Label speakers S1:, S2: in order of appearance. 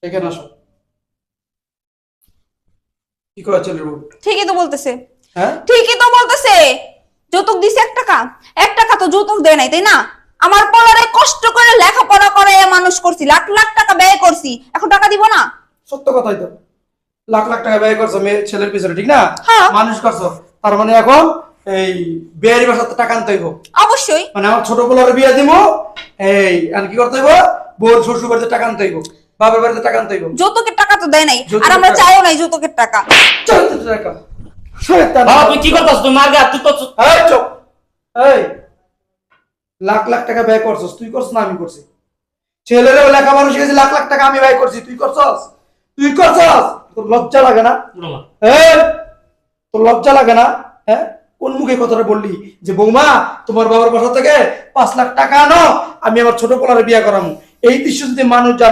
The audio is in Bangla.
S1: এখানে আসো। কি করে ছেলের বউ?
S2: ঠিকই তো বলতেছে।
S1: হ্যাঁ,
S2: ঠিকই তো বলতেছে। যৌতুক দিছে 1 টাকা, 1 টাকা তো যৌতুক দেয় নাই, তাই না? আমার পোলারে কষ্ট করে লেখাপড়া করে মানুষ করছি, লাখ লাখ টাকা ব্যয় করছি, এখন টাকা দিব না?
S1: সত্য কথাই তো। লাখ লাখ টাকা ব্যয় করছো মেয়ে ছেলের পিছনে, ঠিক না?
S2: হ্যাঁ।
S1: মানুষ করছো, তার মানে এখন এই বিয়ের বাসাতে টাকা আনতে হইব।
S2: অবশ্যই।
S1: মানে আমার ছোট পোলার বিয়ে দিব, এই আর কি করতে হইব? বউর শ্বশুর বাড়িতে টাকা আনতে হইব, বাবার বাড়িতে টাকা আনতে হইব।
S2: যৌতুকের টাকা তো দেয় নাই, আর
S1: যৌতুকের
S2: আমরা
S1: টাকা?
S2: চাইও নাই যৌতুকের টাকা।
S1: চল টাকা শয়তান।
S3: বাবা তুই কি করতেছ? তুই মার গা, তুই তো
S1: এই চুপ। এই লাখ লাখ টাকা ব্যয় করছস, তুই করছ না আমি করছি? ছেলেরও লেখাপড়া শিখেছি, লাখ লাখ টাকা আমি ব্যয় করছি, তুই করছস? তুই করছস? তোর লজ্জা লাগে না? এই তোর লজ্জা লাগে না? হ্যাঁ, কোন মুখে কথাটা বললি যে বৌমা তোমার বাবার বাসা থেকে 5 লাখ টাকা আনো, আমি আমার ছোট পোলারে বিয়ে করামু? এই দৃশ্য যদি মানুষ জানে